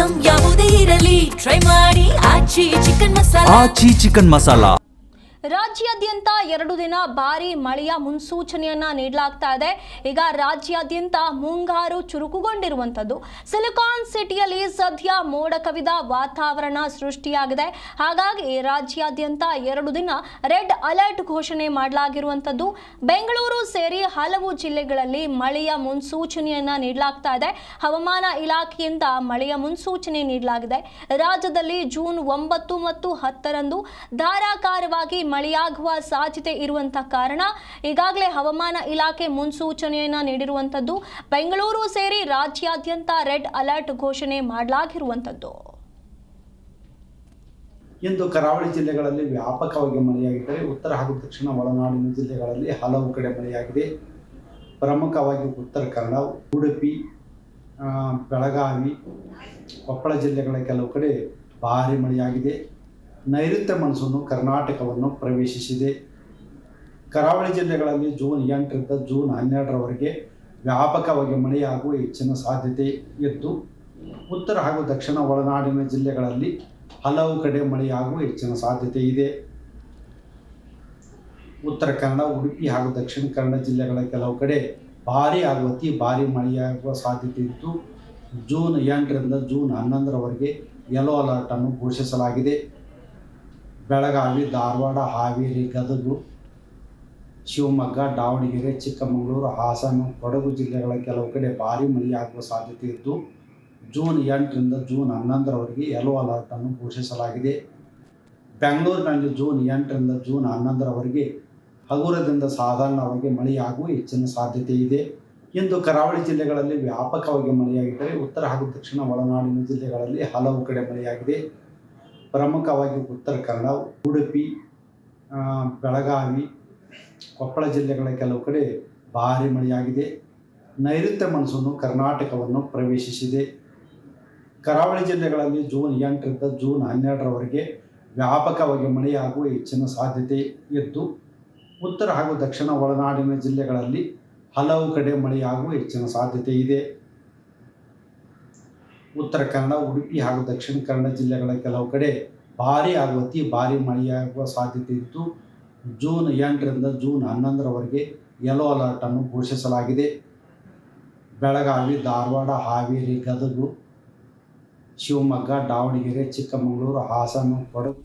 Item ಯಾವುದೇ ಇರಲಿ try ಮಾಡಿ ಆಚಿ ಚಿಕನ್ ಮಸಾಲಾ. ರಾಜ್ಯಾದ್ಯಂತ 2 ದಿನ ಭಾರಿ ಮಳೆಯ ಮುನ್ಸೂಚನೆಯನ್ನ ನೀಡಲಾಗ್ತಾ ಇದೆ. ಈಗ ರಾಜ್ಯಾದ್ಯಂತ ಮುಂಗಾರು ಚುರುಕುಗೊಂಡಿರುವಂತದ್ದು. ಸಿಲಿಕಾನ್ ಸಿಟಿಯಲ್ಲಿ ಸದ್ಯ ಮೋಡ ಕವಿದ ವಾತಾವರಣ ಸೃಷ್ಟಿಯಾಗಿದೆ. ಹಾಗಾಗಿ ರಾಜ್ಯಾದ್ಯಂತ 2 ದಿನ ರೆಡ್ ಅಲರ್ಟ್ ಘೋಷಣೆ ಮಾಡಲಾಗಿರುವಂತದ್ದು. ಬೆಂಗಳೂರು ಸೇರಿ ಹಲವು ಜಿಲ್ಲೆಗಳಲ್ಲಿ ಮಳೆಯ ಮುನ್ಸೂಚನೆಯನ್ನ ನೀಡಲಾಗ್ತಾ ಇದೆ. ಹವಾಮಾನ ಇಲಾಖೆಯಿಂದ ಮಳೆಯ ಮುನ್ಸೂಚನೆ ನೀಡಲಾಗಿದೆ. ರಾಜ್ಯದಲ್ಲಿ ಜೂನ್ 9 ಮತ್ತು 10ರಂದು ಧಾರಾಕಾರವಾಗಿ ಮಳೆಯಾಗುವ ಸಾಧ್ಯತೆ ಇರುವಂತ ಕಾರಣ ಈಗಾಗಲೇ ಹವಾಮಾನ ಇಲಾಖೆ ಮುನ್ಸೂಚನೆಯನ್ನ ನೀಡಿರುವಂತದ್ದು. ಬೆಂಗಳೂರು ಸೇರಿ ರಾಜ್ಯಾದ್ಯಂತ ರೆಡ್ ಅಲರ್ಟ್ ಘೋಷಣೆ ಮಾಡಲಾಗಿರುವಂತದ್ದು. ಇಂದು ಕರಾವಳಿ ಜಿಲ್ಲೆಗಳಲ್ಲಿ ವ್ಯಾಪಕವಾಗಿ ಮಳೆಯಾಗಿದ್ದರೆ ಉತ್ತರ ಹಾಗೂ ದಕ್ಷಿಣ ಒಳನಾಡಿನ ಜಿಲ್ಲೆಗಳಲ್ಲಿ ಹಲವು ಕಡೆ ಮಳೆಯಾಗಿದೆ. ಪ್ರಮುಖವಾಗಿ ಉತ್ತರ ಕನ್ನಡ, ಉಡುಪಿ, ಬೆಳಗಾವಿ, ಕೊಪ್ಪಳ ಜಿಲ್ಲೆಗಳ ಕೆಲವು ಕಡೆ ಭಾರಿ ಮಳೆಯಾಗಿದೆ. ನೈಋತ್ಯ ಮಾನ್ಸೂನ್ ಕರ್ನಾಟಕವನ್ನು ಪ್ರವೇಶಿಸಿದೆ. ಕರಾವಳಿ ಜಿಲ್ಲೆಗಳಲ್ಲಿ ಜೂನ್ 8ರಿಂದ ಜೂನ್ 12ರವರೆಗೆ ವ್ಯಾಪಕವಾಗಿ ಮಳೆಯಾಗುವ ಹೆಚ್ಚಿನ ಸಾಧ್ಯತೆ ಇದ್ದು, ಉತ್ತರ ಹಾಗೂ ದಕ್ಷಿಣ ಒಳನಾಡಿನ ಜಿಲ್ಲೆಗಳಲ್ಲಿ ಹಲವು ಕಡೆ ಮಳೆಯಾಗುವ ಹೆಚ್ಚಿನ ಸಾಧ್ಯತೆ ಇದೆ. ಉತ್ತರ ಕನ್ನಡ, ಉಡುಪಿ ಹಾಗೂ ದಕ್ಷಿಣ ಕನ್ನಡ ಜಿಲ್ಲೆಗಳ ಕೆಲವು ಕಡೆ ಭಾರೀ ಹಾಗೂ ಅತಿ ಭಾರೀ ಮಳೆಯಾಗುವ ಸಾಧ್ಯತೆ ಇದ್ದು, ಜೂನ್ 8ರಿಂದ ಜೂನ್ 11ರವರೆಗೆ ಯೆಲ್ಲೋ ಅಲರ್ಟನ್ನು ಘೋಷಿಸಲಾಗಿದೆ. ಬೆಳಗಾವಿ, ಧಾರವಾಡ, ಹಾವೇರಿ, ಗದಗ, ಶಿವಮೊಗ್ಗ, ದಾವಣಗೆರೆ, ಚಿಕ್ಕಮಗಳೂರು, ಹಾಸನ, ಕೊಡಗು ಜಿಲ್ಲೆಗಳ ಕೆಲವು ಕಡೆ ಭಾರೀ ಮಳೆಯಾಗುವ ಸಾಧ್ಯತೆ ಇದ್ದು, ಜೂನ್ 8ರಿಂದ ಜೂನ್ 11ರವರೆಗೆ ಯೆಲ್ಲೋ ಅಲರ್ಟನ್ನು ಘೋಷಿಸಲಾಗಿದೆ. ಬೆಂಗಳೂರಿನಲ್ಲಿ ಜೂನ್ 8ರಿಂದ ಜೂನ್ 11ರವರೆಗೆ ಹಗುರದಿಂದ ಸಾಧಾರಣವಾಗಿ ಮಳೆಯಾಗುವ ಹೆಚ್ಚಿನ ಸಾಧ್ಯತೆ ಇದೆ. ಇಂದು ಕರಾವಳಿ ಜಿಲ್ಲೆಗಳಲ್ಲಿ ವ್ಯಾಪಕವಾಗಿ ಮಳೆಯಾಗಿದ್ದರೆ ಉತ್ತರ ಹಾಗೂ ದಕ್ಷಿಣ ಒಳನಾಡಿನ ಜಿಲ್ಲೆಗಳಲ್ಲಿ ಹಲವು ಕಡೆ ಮಳೆಯಾಗಿದೆ. ಪ್ರಮುಖವಾಗಿ ಉತ್ತರ ಕನ್ನಡ, ಉಡುಪಿ, ಬೆಳಗಾವಿ, ಕೊಪ್ಪಳ ಜಿಲ್ಲೆಗಳ ಕೆಲವು ಕಡೆ ಭಾರೀ ಮಳೆಯಾಗಿದೆ. ನೈಋತ್ಯ ಮಾನ್ಸೂನ್ ಕರ್ನಾಟಕವನ್ನು ಪ್ರವೇಶಿಸಿದೆ. ಕರಾವಳಿ ಜಿಲ್ಲೆಗಳಲ್ಲಿ ಜೂನ್ 8ರಿಂದ ಜೂನ್ 12ರವರೆಗೆ ವ್ಯಾಪಕವಾಗಿ ಮಳೆಯಾಗುವ ಹೆಚ್ಚಿನ ಸಾಧ್ಯತೆ ಇದ್ದು, ಉತ್ತರ ಹಾಗೂ ದಕ್ಷಿಣ ಒಳನಾಡಿನ ಜಿಲ್ಲೆಗಳಲ್ಲಿ ಹಲವು ಕಡೆ ಮಳೆಯಾಗುವ ಹೆಚ್ಚಿನ ಸಾಧ್ಯತೆ ಇದೆ. ಉತ್ತರ ಕನ್ನಡ, ಉಡುಪಿ ಹಾಗೂ ದಕ್ಷಿಣ ಕನ್ನಡ ಜಿಲ್ಲೆಗಳ ಕೆಲವು ಕಡೆ ಭಾರೀ ಹಾಗೂ ಅತಿ ಭಾರೀ ಮಳೆಯಾಗುವ ಸಾಧ್ಯತೆ ಇದ್ದು, ಜೂನ್ 8ರಿಂದ ಜೂನ್ 11ರವರೆಗೆ ಯೆಲ್ಲೋ ಅಲರ್ಟನ್ನು ಘೋಷಿಸಲಾಗಿದೆ. ಬೆಳಗಾವಿ, ಧಾರವಾಡ, ಹಾವೇರಿ, ಗದಗ, ಶಿವಮೊಗ್ಗ, ದಾವಣಗೆರೆ, ಚಿಕ್ಕಮಗಳೂರು, ಹಾಸನ, ಕೊಡಗು